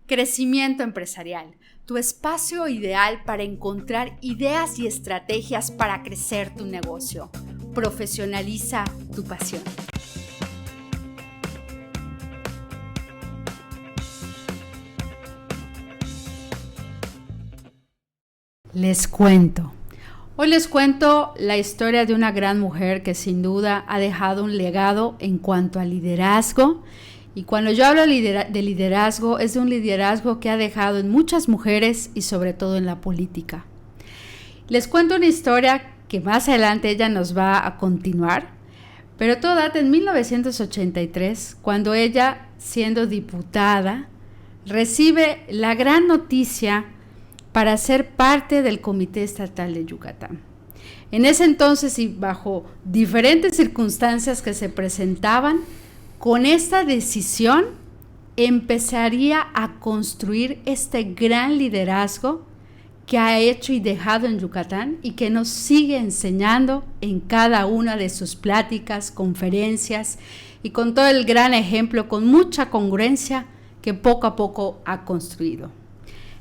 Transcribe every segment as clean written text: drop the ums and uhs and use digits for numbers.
Crecimiento empresarial, tu espacio ideal para encontrar ideas y estrategias para crecer tu negocio. Profesionaliza tu pasión. Les cuento. Hoy les cuento la historia de una gran mujer que sin duda ha dejado un legado en cuanto al liderazgo. Y cuando yo hablo de liderazgo, es de un liderazgo que ha dejado en muchas mujeres y sobre todo en la política. Les cuento una historia que más adelante ella nos va a continuar, pero todo data en 1983, cuando ella, siendo diputada, recibe la gran noticia para ser parte del Comité Estatal de Yucatán. En ese entonces y bajo diferentes circunstancias que se presentaban, con esta decisión empezaría a construir este gran liderazgo que ha hecho y dejado en Yucatán y que nos sigue enseñando en cada una de sus pláticas, conferencias y con todo el gran ejemplo, con mucha congruencia que poco a poco ha construido.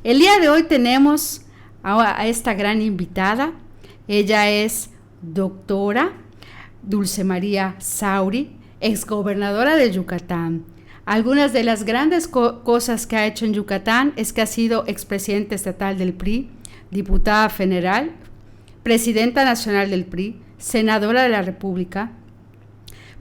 El día de hoy tenemos a esta gran invitada. Ella es doctora Dulce María Sauri, exgobernadora de Yucatán. Algunas de las grandes cosas que ha hecho en Yucatán es que ha sido expresidenta estatal del PRI, diputada federal, presidenta nacional del PRI, senadora de la República,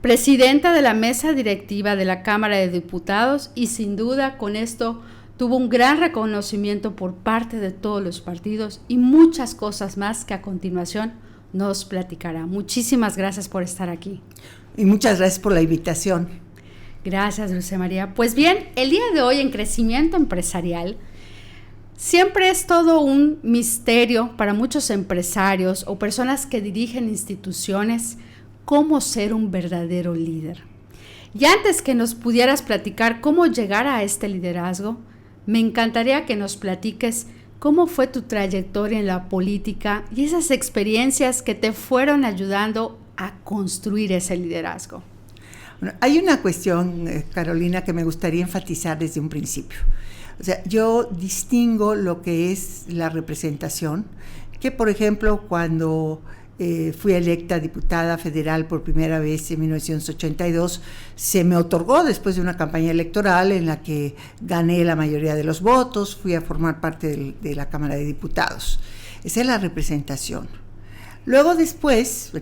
presidenta de la mesa directiva de la Cámara de Diputados y sin duda con esto tuvo un gran reconocimiento por parte de todos los partidos y muchas cosas más que a continuación nos platicará. Muchísimas gracias por estar aquí. Y muchas gracias por la invitación. Gracias, Dulce María. Pues bien, el día de hoy en Crecimiento Empresarial siempre es todo un misterio para muchos empresarios o personas que dirigen instituciones cómo ser un verdadero líder. Y antes que nos pudieras platicar cómo llegar a este liderazgo, me encantaría que nos platiques cómo fue tu trayectoria en la política y esas experiencias que te fueron ayudando a construir ese liderazgo. Bueno, hay una cuestión, Carolina, que me gustaría enfatizar desde un principio. O sea, yo distingo lo que es la representación, que por ejemplo cuando fui electa diputada federal por primera vez en 1982, se me otorgó después de una campaña electoral en la que gané la mayoría de los votos, fui a formar parte de la Cámara de Diputados. Esa es la representación. Luego después,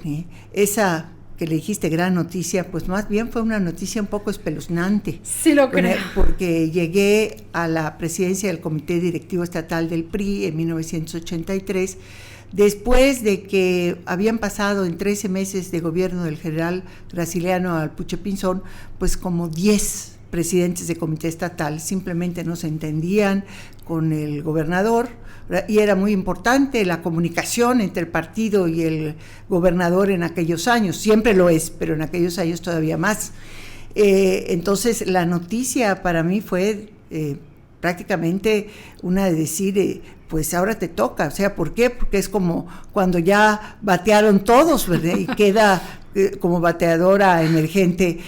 esa que le dijiste gran noticia, pues más bien fue una noticia un poco espeluznante. Sí lo creo. Porque llegué a la presidencia del Comité Directivo Estatal del PRI en 1983, después de que habían pasado en 13 meses de gobierno del general Graciliano Alpuche Pinzón, pues como 10 presidentes de comité estatal simplemente no se entendían con el gobernador, y era muy importante la comunicación entre el partido y el gobernador en aquellos años, siempre lo es, pero en aquellos años todavía más. Entonces la noticia para mí fue prácticamente una de decir, pues ahora te toca. O sea, ¿por qué? Porque es como cuando ya batearon todos, ¿verdad? Y queda como bateadora emergente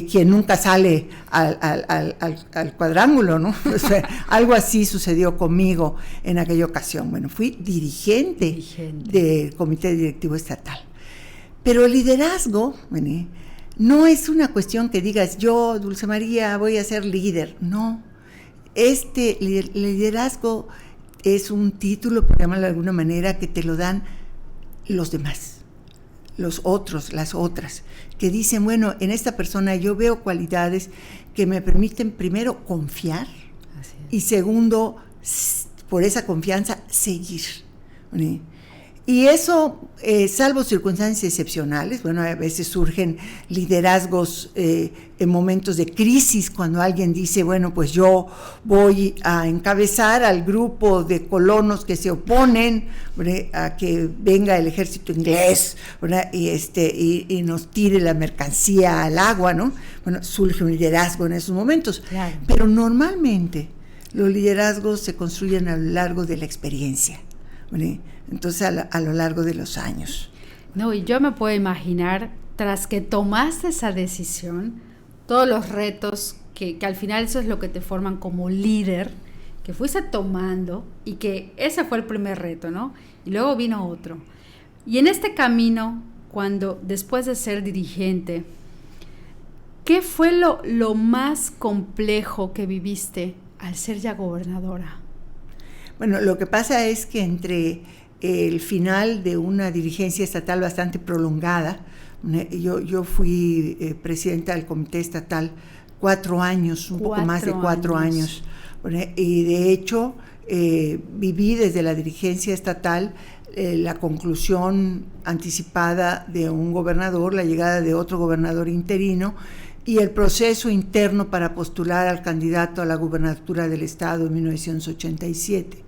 quien nunca sale al cuadrángulo, ¿no? O sea, algo así sucedió conmigo en aquella ocasión. Bueno, fui dirigente del Comité Directivo Estatal. Pero el liderazgo, bueno, no es una cuestión que digas, yo, Dulce María, voy a ser líder. No. Liderazgo es un título, por llamarlo de alguna manera, que te lo dan los demás, los otros, las otras, que dicen, bueno, en esta persona yo veo cualidades que me permiten primero confiar y segundo, por esa confianza, seguir. ¿Sí? Y eso, salvo circunstancias excepcionales, bueno, a veces surgen liderazgos en momentos de crisis, cuando alguien dice, bueno, pues yo voy a encabezar al grupo de colonos que se oponen, ¿verdad?, a que venga el ejército inglés, ¿verdad?, y nos tire la mercancía al agua, ¿no? Bueno, surge un liderazgo en esos momentos. Claro. Pero normalmente los liderazgos se construyen a lo largo de la experiencia, ¿verdad? Entonces a lo largo de los años. No, y yo me puedo imaginar, tras que tomaste esa decisión, todos los retos que al final eso es lo que te forman como líder, que fuiste tomando y que ese fue el primer reto, ¿no? Y luego vino otro. Y en este camino, cuando después de ser dirigente, ¿qué fue lo más complejo que viviste al ser ya gobernadora? Bueno, lo que pasa es que entre el final de una dirigencia estatal bastante prolongada, yo fui presidenta del comité estatal 4 años, un poco más de 4 años. Y de hecho viví desde la dirigencia estatal la conclusión anticipada de un gobernador, la llegada de otro gobernador interino y el proceso interno para postular al candidato a la gubernatura del estado en 1987.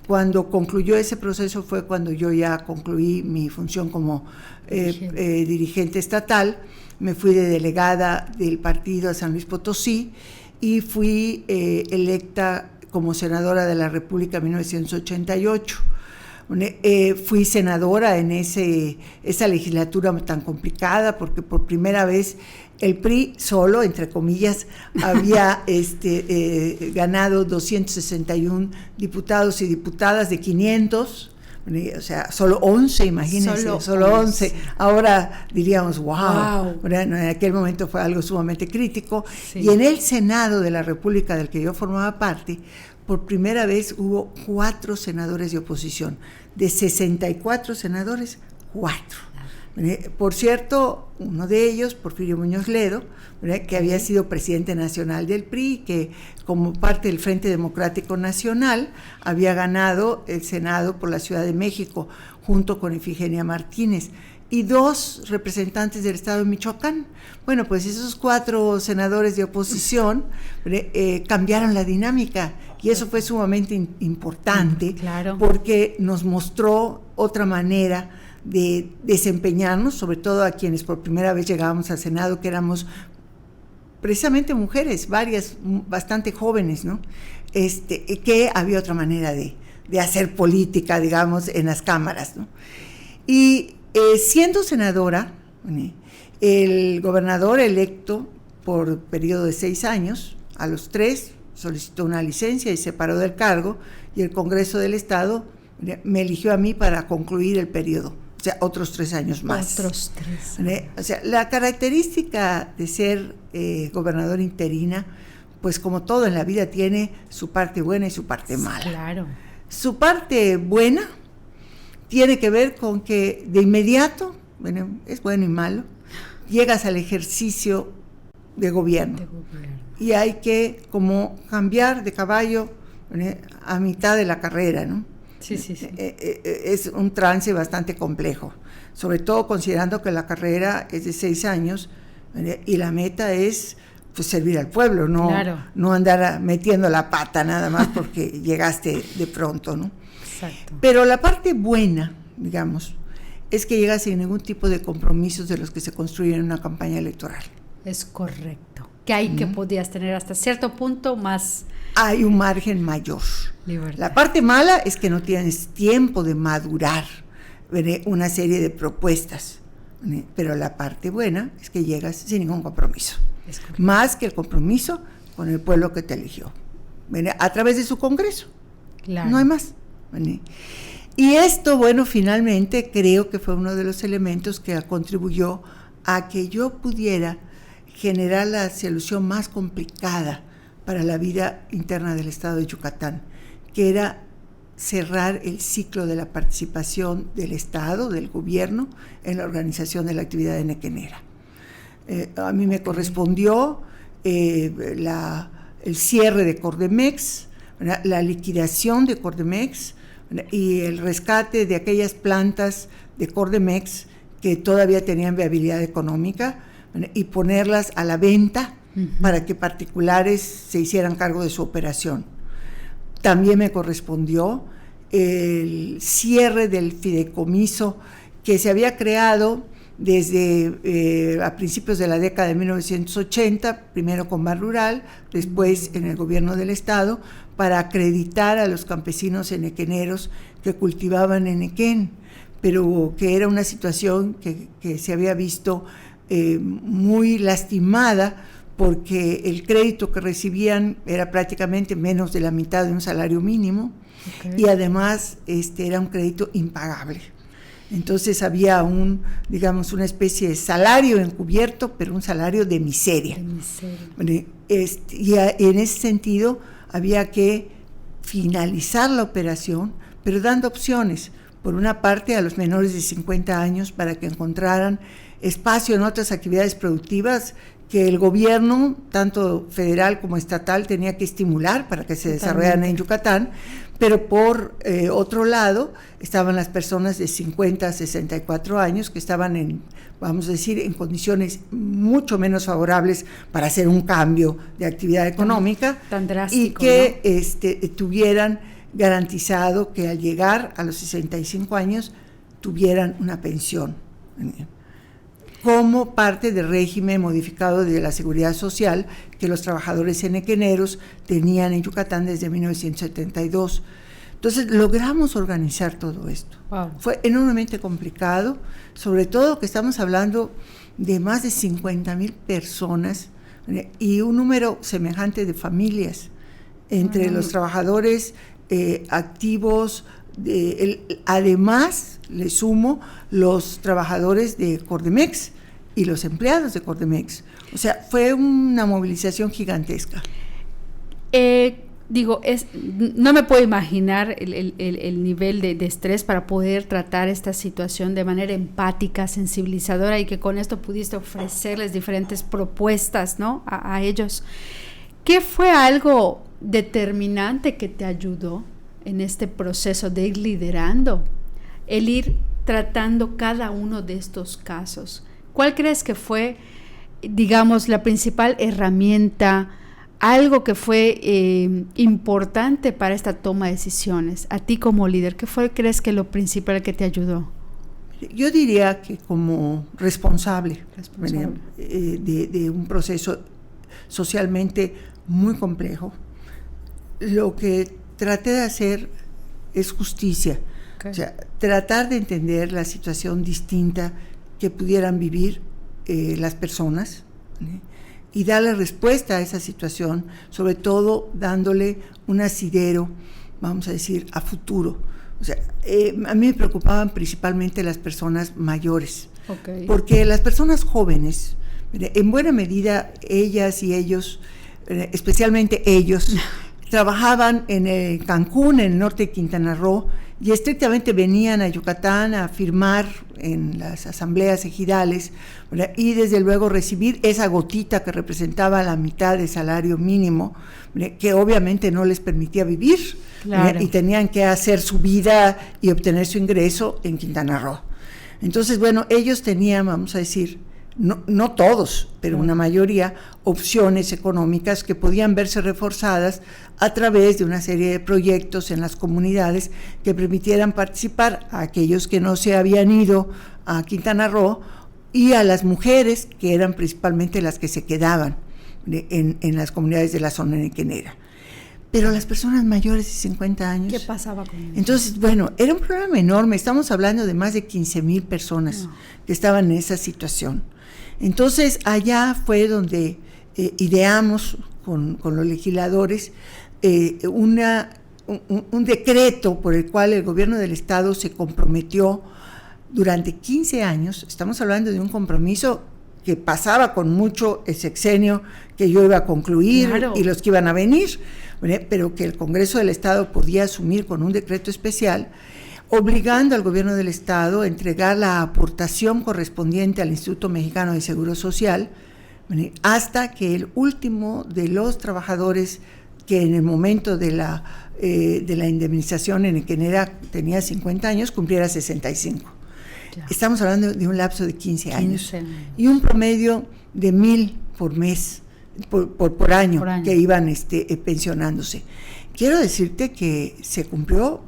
Cuando concluyó ese proceso fue cuando yo ya concluí mi función como dirigente estatal. Me fui de delegada del partido a San Luis Potosí y fui electa como senadora de la República en 1988. Fui senadora en esa legislatura tan complicada porque por primera vez el PRI solo, entre comillas, había ganado 261 diputados y diputadas de 500, o sea, solo 11, imagínense, solo 11. Ahora diríamos, wow. En aquel momento fue algo sumamente crítico. Sí. Y en el Senado de la República, del que yo formaba parte, por primera vez hubo 4 senadores de oposición. De 64 senadores, 4. Por cierto, uno de ellos, Porfirio Muñoz Ledo, que había sido presidente nacional del PRI, que como parte del Frente Democrático Nacional había ganado el Senado por la Ciudad de México, junto con Ifigenia Martínez, y 2 representantes del estado de Michoacán. Bueno, pues esos 4 senadores de oposición cambiaron la dinámica, y eso fue sumamente importante, claro, porque nos mostró otra manera de desempeñarnos, sobre todo a quienes por primera vez llegábamos al Senado, que éramos precisamente mujeres, varias, bastante jóvenes, ¿no? Que había otra manera de hacer política, digamos, en las cámaras, ¿no? Y siendo senadora, el gobernador electo por periodo de 6 años, a los 3 solicitó una licencia y se paró del cargo, y el Congreso del Estado me eligió a mí para concluir el periodo. O sea, otros 3 años más. Otros 3. O sea, la característica de ser gobernador interina, pues como todo en la vida, tiene su parte buena y su parte mala. Claro. Su parte buena tiene que ver con que de inmediato, bueno, es bueno y malo, llegas al ejercicio de gobierno. Y hay que como cambiar de caballo a mitad de la carrera, ¿no? Sí. Es un trance bastante complejo, sobre todo considerando que la carrera es de 6 años y la meta es pues servir al pueblo, no andar metiendo la pata nada más porque llegaste de pronto, ¿no? Exacto. Pero la parte buena, digamos, es que llegas sin ningún tipo de compromisos de los que se construyen en una campaña electoral. Es correcto. Que hay que podías tener hasta cierto punto más. Hay un margen mayor. Libertad. La parte mala es que no tienes tiempo de madurar una serie de propuestas, pero la parte buena es que llegas sin ningún compromiso, más que el compromiso con el pueblo que te eligió, a través de su Congreso. Claro. No hay más. Y esto, bueno, finalmente creo que fue uno de los elementos que contribuyó a que yo pudiera generar la solución más complicada para la vida interna del estado de Yucatán, que era cerrar el ciclo de la participación del Estado, del gobierno, en la organización de la actividad enequenera. A mí me correspondió el cierre de Cordemex, la liquidación de Cordemex y el rescate de aquellas plantas de Cordemex que todavía tenían viabilidad económica y ponerlas a la venta para que particulares se hicieran cargo de su operación. También me correspondió el cierre del fideicomiso que se había creado desde a principios de la década de 1980, primero con Ban Rural, después en el gobierno del estado, para acreditar a los campesinos enequeneros que cultivaban enequén, pero que era una situación que se había visto muy lastimada porque el crédito que recibían era prácticamente menos de la mitad de un salario mínimo, y además era un crédito impagable. Entonces había digamos, una especie de salario encubierto, pero un salario de miseria. Y en ese sentido había que finalizar la operación, pero dando opciones. Por una parte, a los menores de 50 años para que encontraran espacio en otras actividades productivas que el gobierno, tanto federal como estatal, tenía que estimular para que se desarrollaran en Yucatán, pero por otro lado estaban las personas de 50 a 64 años que estaban vamos a decir, en condiciones mucho menos favorables para hacer un cambio de actividad económica, tan drástico, y que ¿no? Tuvieran garantizado que al llegar a los 65 años tuvieran una pensión como parte del régimen modificado de la seguridad social que los trabajadores enequeneros tenían en Yucatán desde 1972. Entonces logramos organizar todo esto. Wow. Fue enormemente complicado, sobre todo que estamos hablando de más de 50,000 personas y un número semejante de familias entre los trabajadores activos. Además, le sumo los trabajadores de Cordemex y los empleados de Cordemex. O sea, fue una movilización gigantesca. No me puedo imaginar el nivel de estrés para poder tratar esta situación de manera empática, sensibilizadora, y que con esto pudiste ofrecerles diferentes propuestas, ¿no? a ellos. ¿Qué fue algo determinante que te ayudó en este proceso de ir liderando, el ir tratando cada uno de estos casos? ¿Cuál crees que fue, digamos, la principal herramienta, algo que fue importante para esta toma de decisiones? A ti como líder, ¿qué fue, crees que lo principal que te ayudó? Yo diría que como responsable. De un proceso socialmente muy complejo, lo que traté de hacer es justicia. O sea, tratar de entender la situación distinta que pudieran vivir las personas, y darle respuesta a esa situación, sobre todo dándole un asidero, vamos a decir, a futuro. O sea, a mí me preocupaban principalmente las personas mayores, porque las personas jóvenes, en buena medida ellas y ellos, especialmente ellos, trabajaban en Cancún, en el norte de Quintana Roo, y estrictamente venían a Yucatán a firmar en las asambleas ejidales, ¿verdad? Y desde luego recibir esa gotita que representaba la mitad del salario mínimo, ¿verdad? Que obviamente no les permitía vivir, claro, y tenían que hacer su vida y obtener su ingreso en Quintana Roo. Entonces, bueno, ellos tenían, vamos a decir, no todos, pero una mayoría, opciones económicas que podían verse reforzadas a través de una serie de proyectos en las comunidades que permitieran participar a aquellos que no se habían ido a Quintana Roo, y a las mujeres, que eran principalmente las que se quedaban en las comunidades de la zona enequenera. Pero las personas mayores de 50 años... ¿Qué pasaba con ellos? Entonces, bueno, era un problema enorme. Estamos hablando de más de 15,000 personas que estaban en esa situación. Entonces, allá fue donde ideamos con los legisladores un decreto por el cual el gobierno del estado se comprometió durante 15 años. Estamos hablando de un compromiso que pasaba con mucho el sexenio que yo iba a concluir, claro, y los que iban a venir, pero que el Congreso del Estado podía asumir con un decreto especial, obligando al gobierno del estado a entregar la aportación correspondiente al Instituto Mexicano de Seguro Social, hasta que el último de los trabajadores que en el momento de la indemnización enequenera tenía 50 años, cumpliera 65. Claro. Estamos hablando de un lapso de 15 años. Y un promedio de 1,000 por mes, por año, que iban pensionándose. Quiero decirte que se cumplió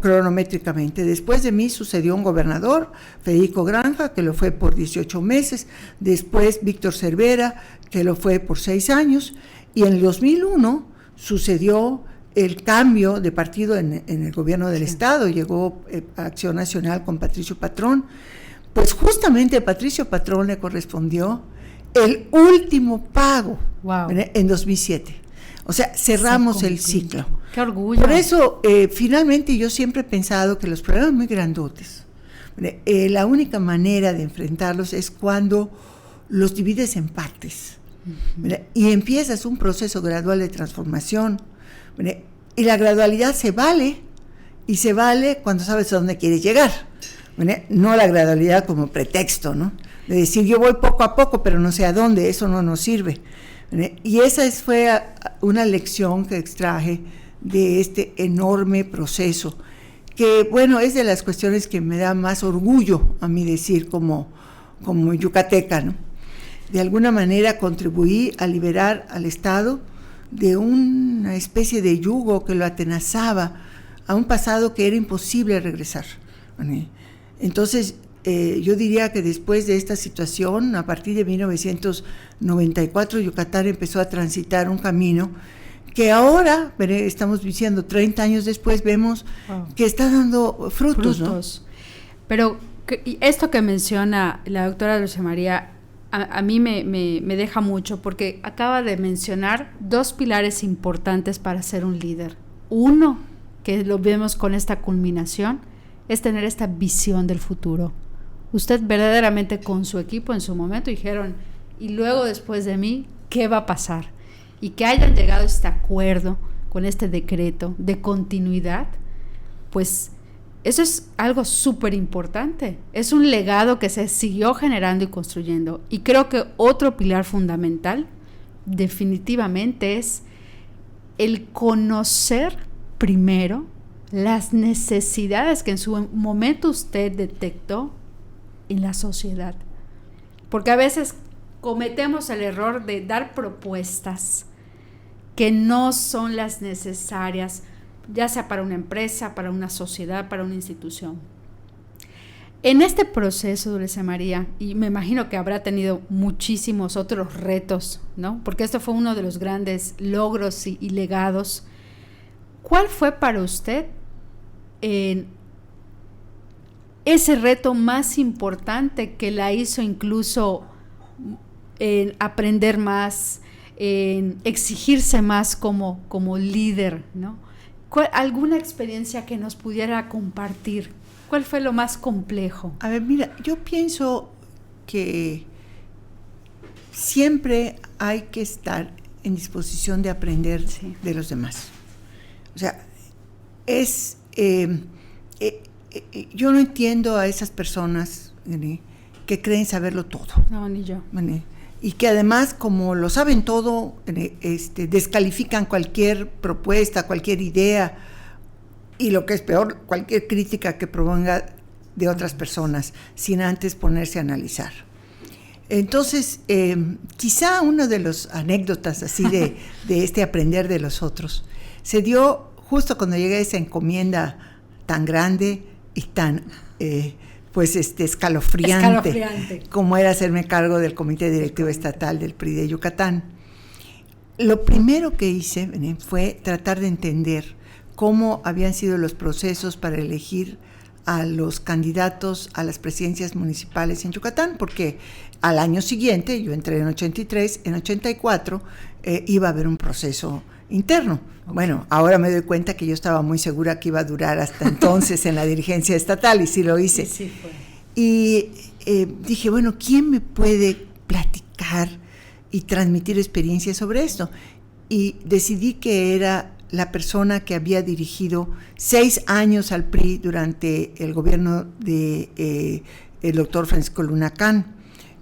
cronométricamente. Después de mí sucedió un gobernador, Federico Granja, que lo fue por 18 meses, después Víctor Cervera, que lo fue por 6 años, y en el 2001 sucedió el cambio de partido en el gobierno del estado. Llegó Acción Nacional con Patricio Patrón. Pues justamente a Patricio Patrón le correspondió el último pago, Wow. en 2007. O sea, cerramos el ciclo. Qué orgullo. Por eso, finalmente yo siempre he pensado que los problemas muy grandotes, la única manera de enfrentarlos es cuando los divides en partes, y empiezas un proceso gradual de transformación, y la gradualidad se vale cuando sabes a dónde quieres llegar, no la gradualidad como pretexto, ¿no? De decir yo voy poco a poco pero no sé a dónde, eso no nos sirve. Y esa fue una lección que extraje de este enorme proceso, que bueno, es de las cuestiones que me da más orgullo a mí decir como yucateca, ¿no? De alguna manera contribuí a liberar al Estado de una especie de yugo que lo atenazaba a un pasado que era imposible regresar. Entonces, yo diría que después de esta situación, a partir de 1994, Yucatán empezó a transitar un camino que ahora, estamos diciendo 30 años después, vemos que está dando frutos. ¿No? Pero esto que menciona la doctora Dulce María, a mí me deja mucho, porque acaba de mencionar dos pilares importantes para ser un líder. Uno, que lo vemos con esta culminación, es tener esta visión del futuro. Usted verdaderamente con su equipo en su momento dijeron, y luego después de mí, ¿qué va a pasar? Y que hayan llegado a este acuerdo con este decreto de continuidad, pues eso es algo súper importante. Es un legado que se siguió generando y construyendo. Y creo que otro pilar fundamental definitivamente es el conocer primero las necesidades que en su momento usted detectó en la sociedad, porque a veces cometemos el error de dar propuestas que no son las necesarias, ya sea para una empresa, para una sociedad, para una institución. En este proceso, Dulce María, y me imagino que habrá tenido muchísimos otros retos, ¿no? Porque esto fue uno de los grandes logros y legados. ¿Cuál fue para usted ese reto más importante que la hizo incluso aprender más, exigirse más como líder, ¿no? ¿Alguna experiencia que nos pudiera compartir? ¿Cuál fue lo más complejo? A ver, mira, yo pienso que siempre hay que estar en disposición de aprender de los demás. O sea, yo no entiendo a esas personas que creen saberlo todo. No, ni yo. Y que además, como lo saben todo, descalifican cualquier propuesta, cualquier idea, y lo que es peor, cualquier crítica que provenga de otras personas, sin antes ponerse a analizar. Entonces, quizá una de las anécdotas así de este aprender de los otros se dio justo cuando llegué a esa encomienda tan grande y tan escalofriante como era hacerme cargo del Comité Directivo Estatal del PRI de Yucatán. Lo primero que hice fue tratar de entender cómo habían sido los procesos para elegir a los candidatos a las presidencias municipales en Yucatán, porque al año siguiente, yo entré en 83, en 84 iba a haber un proceso interno. Bueno, ahora me doy cuenta que yo estaba muy segura que iba a durar hasta entonces en la dirigencia estatal, y sí lo hice. Sí fue. Y dije, bueno, ¿quién me puede platicar y transmitir experiencias sobre esto? Y decidí que era la persona que había dirigido 6 años al PRI durante el gobierno de el doctor Francisco Lunacán,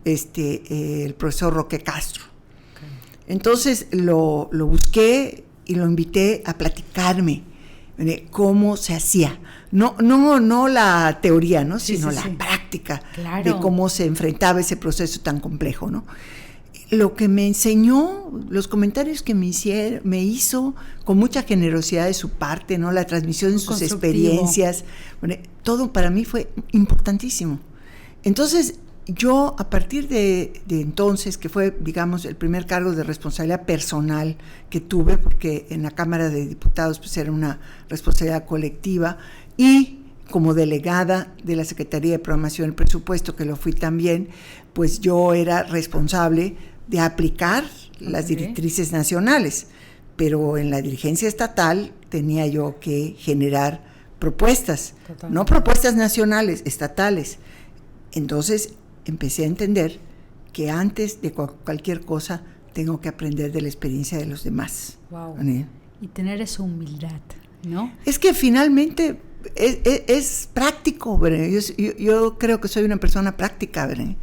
el profesor Roque Castro. Okay. Entonces lo busqué y lo invité a platicarme cómo se hacía, no la teoría, ¿no? Sino la práctica, claro, de cómo se enfrentaba ese proceso tan complejo, ¿no? Lo que me enseñó, los comentarios que me hizo con mucha generosidad de su parte, ¿no? La transmisión de sus experiencias, todo para mí fue importantísimo. Entonces, yo a partir de entonces, que fue, digamos, el primer cargo de responsabilidad personal que tuve, porque en la Cámara de Diputados pues era una responsabilidad colectiva, y como delegada de la Secretaría de Programación y Presupuesto, que lo fui también, pues yo era responsable de aplicar las directrices nacionales, pero en la dirigencia estatal tenía yo que generar propuestas, no propuestas nacionales, estatales. Entonces empecé a entender que antes de cualquier cosa tengo que aprender de la experiencia de los demás. Wow. Y tener esa humildad, ¿no? Es que finalmente es práctico, ¿verdad? Yo creo que soy una persona práctica, ¿verdad?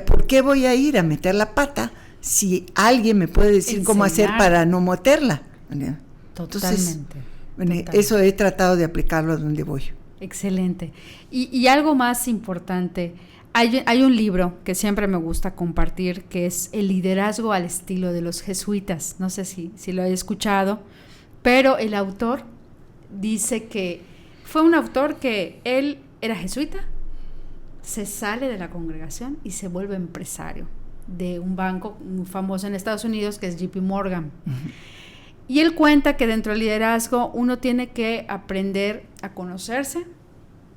¿Por qué voy a ir a meter la pata si alguien me puede decir cómo hacer para no meterla? ¿Verdad? Totalmente. Entonces, eso he tratado de aplicarlo a donde voy. Excelente. Y algo más importante, hay un libro que siempre me gusta compartir, que es El liderazgo al estilo de los jesuitas. No sé si lo he escuchado, pero el autor dice que fue un autor que él era jesuita, se sale de la congregación y se vuelve empresario de un banco muy famoso en Estados Unidos que es JP Morgan. Uh-huh. Y él cuenta que dentro del liderazgo uno tiene que aprender a conocerse,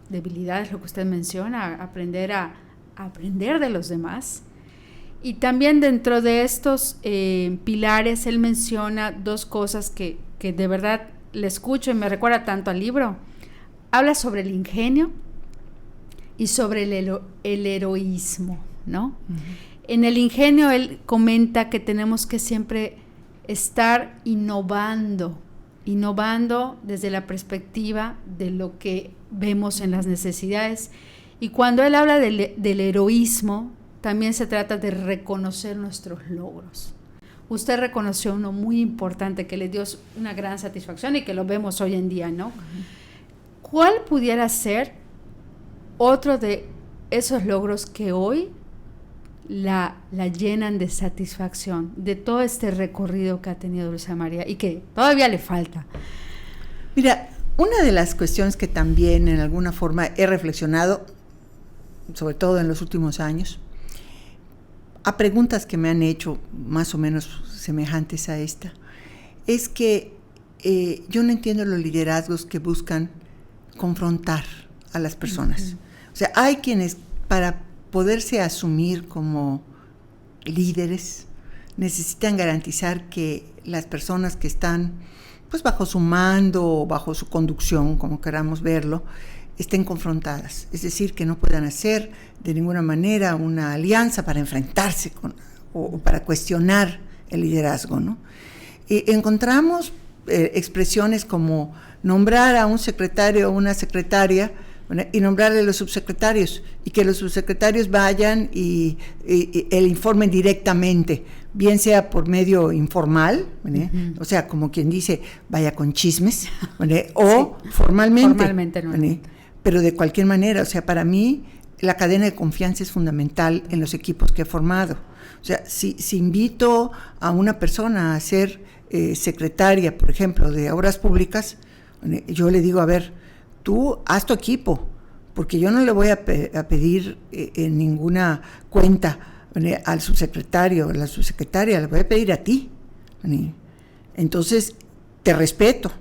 debilidades, lo que usted menciona, aprender a aprender de los demás. Y también dentro de estos pilares, él menciona dos cosas que de verdad le escucho y me recuerda tanto al libro. Habla sobre el ingenio y sobre el heroísmo, ¿no? Uh-huh. En el ingenio él comenta que tenemos que siempre estar innovando desde la perspectiva de lo que vemos en las necesidades. Y cuando él habla del heroísmo, también se trata de reconocer nuestros logros. Usted reconoció uno muy importante que le dio una gran satisfacción y que lo vemos hoy en día, ¿no? Uh-huh. ¿Cuál pudiera ser otro de esos logros que hoy la llenan de satisfacción de todo este recorrido que ha tenido Dulce María y que todavía le falta? Mira, una de las cuestiones que también en alguna forma he reflexionado, sobre todo en los últimos años, a preguntas que me han hecho más o menos semejantes a esta, es que yo no entiendo los liderazgos que buscan confrontar a las personas. Uh-huh. O sea, hay quienes para poderse asumir como líderes necesitan garantizar que las personas que están pues bajo su mando o bajo su conducción, como queramos verlo, estén confrontadas, es decir, que no puedan hacer de ninguna manera una alianza para enfrentarse o para cuestionar el liderazgo, ¿no? Encontramos expresiones como nombrar a un secretario o una secretaria, ¿verdad? Y nombrarle a los subsecretarios y que los subsecretarios vayan y el informen directamente, bien sea por medio informal, uh-huh. O sea, como quien dice, vaya con chismes, o sí. Formalmente no. Pero de cualquier manera, o sea, para mí la cadena de confianza es fundamental en los equipos que he formado. O sea, si invito a una persona a ser secretaria, por ejemplo, de Obras Públicas, yo le digo, a ver, tú haz tu equipo, porque yo no le voy a pedir en ninguna cuenta al subsecretario o a la subsecretaria, le voy a pedir a ti. Entonces, te respeto.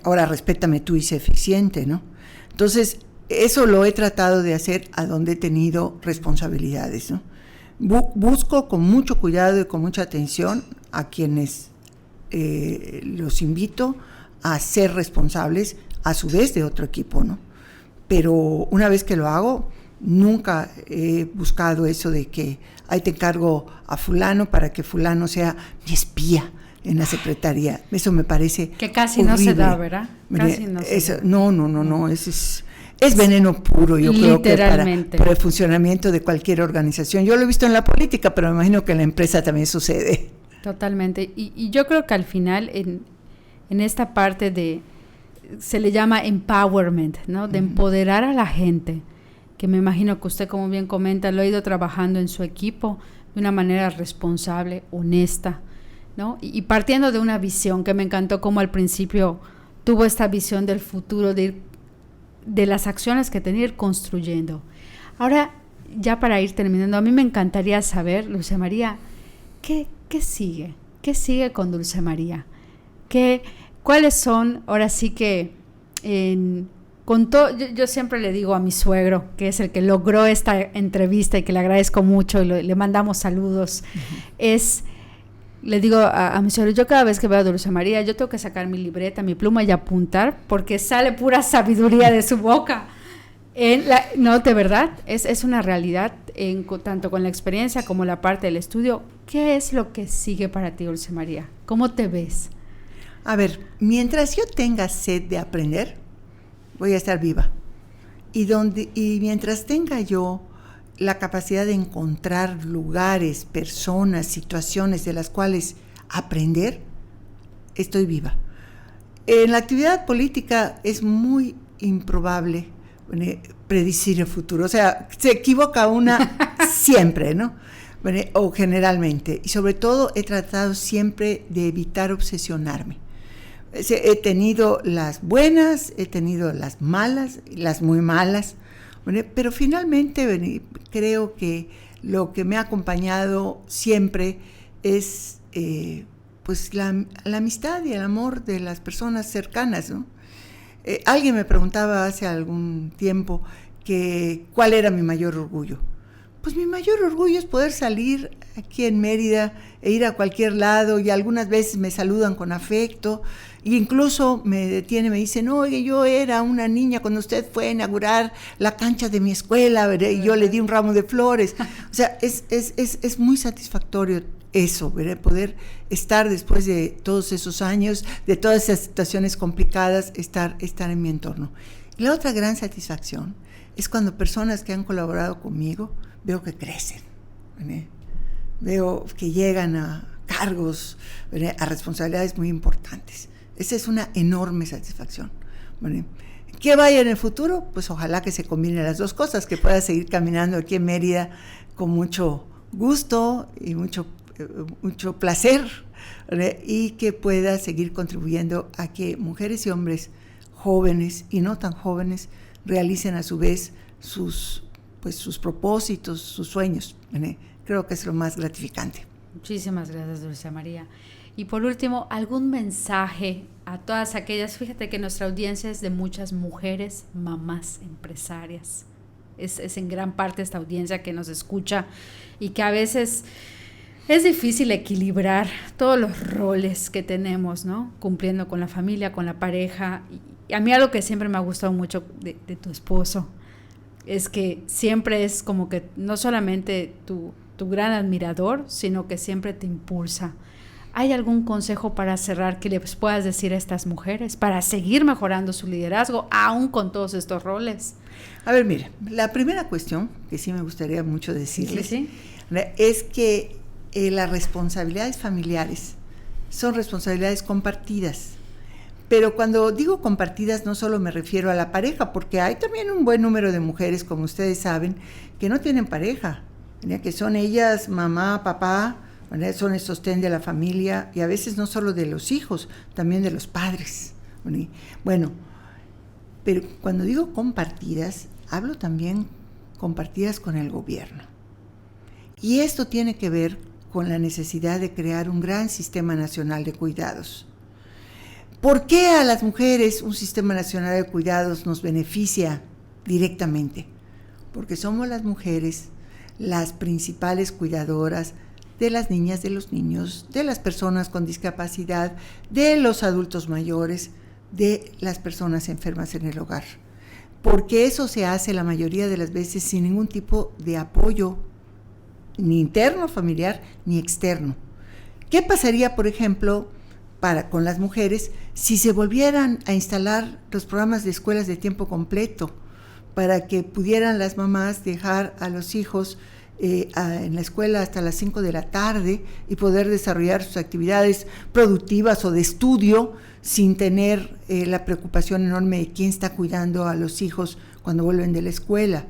Ahora, respétame tú y sé eficiente, ¿no? Entonces, eso lo he tratado de hacer a donde he tenido responsabilidades, ¿no? Busco con mucho cuidado y con mucha atención a quienes los invito a ser responsables a su vez de otro equipo, ¿no? Pero una vez que lo hago, nunca he buscado eso de que ahí te encargo a fulano para que fulano sea mi espía en la secretaría. Eso me parece que casi horrible. No se da, ¿verdad? Casi no se da. No, eso es veneno puro, yo creo que para el funcionamiento de cualquier organización. Yo lo he visto en la política, pero me imagino que en la empresa también sucede. Totalmente. Y yo creo que al final, en esta parte se le llama empowerment, ¿no? De empoderar a la gente, que me imagino que usted, como bien comenta, lo ha ido trabajando en su equipo de una manera responsable, honesta, ¿no? Y partiendo de una visión que me encantó, como al principio tuvo esta visión del futuro, de las acciones que tenía, ir construyendo. Ahora, ya para ir terminando, a mí me encantaría saber, Dulce María, ¿qué sigue? ¿Qué sigue con Dulce María? ¿Cuáles son, ahora sí que, yo siempre le digo a mi suegro, que es el que logró esta entrevista y que le agradezco mucho y le mandamos saludos, le digo a mi suegro, yo cada vez que veo a Dulce María, yo tengo que sacar mi libreta, mi pluma y apuntar, porque sale pura sabiduría de su boca. No, de verdad, es una realidad, tanto con la experiencia como la parte del estudio. ¿Qué es lo que sigue para ti, Dulce María? ¿Cómo te ves? A ver, mientras yo tenga sed de aprender, voy a estar viva. Y mientras tenga yo la capacidad de encontrar lugares, personas, situaciones de las cuales aprender, estoy viva. En la actividad política es muy improbable predecir el futuro, o sea, se equivoca una siempre, ¿no? O generalmente, y sobre todo he tratado siempre de evitar obsesionarme. He tenido las buenas, he tenido las malas, las muy malas, pero finalmente creo que lo que me ha acompañado siempre es pues la amistad y el amor de las personas cercanas, ¿no? Alguien me preguntaba hace algún tiempo cuál era mi mayor orgullo. Pues mi mayor orgullo es poder salir aquí en Mérida e ir a cualquier lado, y algunas veces me saludan con afecto, e incluso me detienen, me dicen, oye, yo era una niña cuando usted fue a inaugurar la cancha de mi escuela, ¿verdad? Y yo le di un ramo de flores. O sea, es muy satisfactorio eso, ¿verdad? Poder estar después de todos esos años, de todas esas situaciones complicadas, estar en mi entorno. Y la otra gran satisfacción es cuando personas que han colaborado conmigo veo que crecen, ¿verdad? Veo que llegan a cargos, ¿verdad? A responsabilidades muy importantes. Esa es una enorme satisfacción, ¿verdad? ¿Qué vaya en el futuro? Pues ojalá que se combinen las dos cosas, que pueda seguir caminando aquí en Mérida con mucho gusto y mucho placer, ¿verdad? Y que pueda seguir contribuyendo a que mujeres y hombres jóvenes y no tan jóvenes realicen a su vez sus propósitos, sus sueños, ¿verdad? Creo que es lo más gratificante. Muchísimas gracias, Dulce María. Y por último, ¿algún mensaje a todas aquellas? Fíjate que nuestra audiencia es de muchas mujeres, mamás, empresarias. Es en gran parte esta audiencia que nos escucha y que a veces es difícil equilibrar todos los roles que tenemos, ¿no? Cumpliendo con la familia, con la pareja. Y a mí algo que siempre me ha gustado mucho de tu esposo es que siempre es como que no solamente tu gran admirador, sino que siempre te impulsa. ¿Hay algún consejo para cerrar que les puedas decir a estas mujeres para seguir mejorando su liderazgo, aún con todos estos roles? A ver, mira, la primera cuestión que sí me gustaría mucho decirles sí. Es que las responsabilidades familiares son responsabilidades compartidas. Pero cuando digo compartidas no solo me refiero a la pareja, porque hay también un buen número de mujeres, como ustedes saben, que no tienen pareja, ¿verdad? Que son ellas, mamá, papá, ¿verdad? Son el sostén de la familia, y a veces no solo de los hijos, también de los padres, ¿verdad? Bueno, pero cuando digo compartidas, hablo también compartidas con el gobierno. Y esto tiene que ver con la necesidad de crear un gran sistema nacional de cuidados. ¿Por qué a las mujeres un sistema nacional de cuidados nos beneficia directamente? Porque somos las mujeres las principales cuidadoras de las niñas, de los niños, de las personas con discapacidad, de los adultos mayores, de las personas enfermas en el hogar. Porque eso se hace la mayoría de las veces sin ningún tipo de apoyo, ni interno familiar, ni externo. ¿Qué pasaría, por ejemplo, con las mujeres si se volvieran a instalar los programas de escuelas de tiempo completo para que pudieran las mamás dejar a los hijos en la escuela hasta las 5 de la tarde y poder desarrollar sus actividades productivas o de estudio sin tener la preocupación enorme de quién está cuidando a los hijos cuando vuelven de la escuela?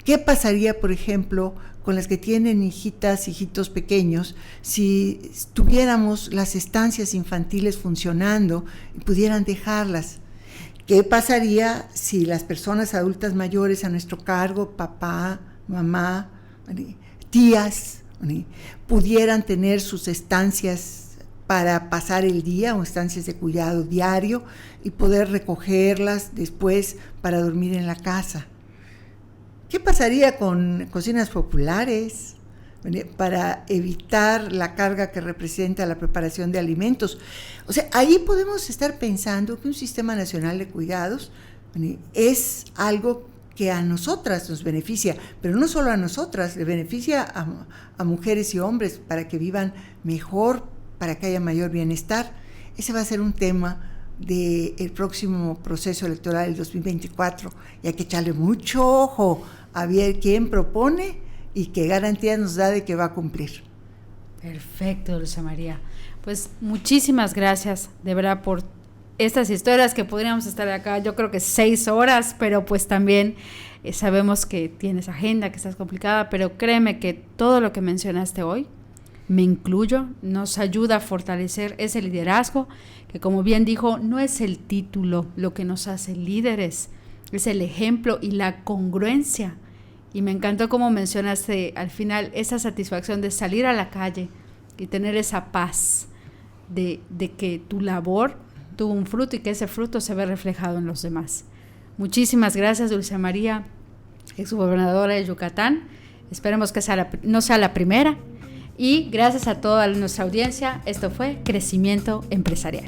¿Qué pasaría, por ejemplo, con las que tienen hijitas, hijitos pequeños, si tuviéramos las estancias infantiles funcionando y pudieran dejarlas? ¿Qué pasaría si las personas adultas mayores a nuestro cargo, papá, mamá, tías, pudieran tener sus estancias para pasar el día o estancias de cuidado diario y poder recogerlas después para dormir en la casa. ¿Qué pasaría con cocinas populares para evitar la carga que representa la preparación de alimentos? O sea, ahí podemos estar pensando que un sistema nacional de cuidados es algo que a nosotras nos beneficia, pero no solo a nosotras, le beneficia a mujeres y hombres para que vivan mejor, para que haya mayor bienestar. Ese va a ser un tema del próximo proceso electoral del 2024 y hay que echarle mucho ojo a ver quién propone y qué garantías nos da de que va a cumplir. Perfecto, Dulce María. Pues muchísimas gracias, de verdad, por estas historias que podríamos estar acá, yo creo que 6 horas, pero pues también sabemos que tienes agenda, que estás complicada, pero créeme que todo lo que mencionaste hoy, me incluyo, nos ayuda a fortalecer ese liderazgo, que como bien dijo, no es el título lo que nos hace líderes, es el ejemplo y la congruencia. Y me encantó cómo mencionaste al final esa satisfacción de salir a la calle y tener esa paz de que tu labor tuvo un fruto y que ese fruto se ve reflejado en los demás. Muchísimas gracias, Dulce María, exgobernadora de Yucatán. Esperemos que no sea la primera. Y gracias a toda nuestra audiencia. Esto fue Crecimiento Empresarial.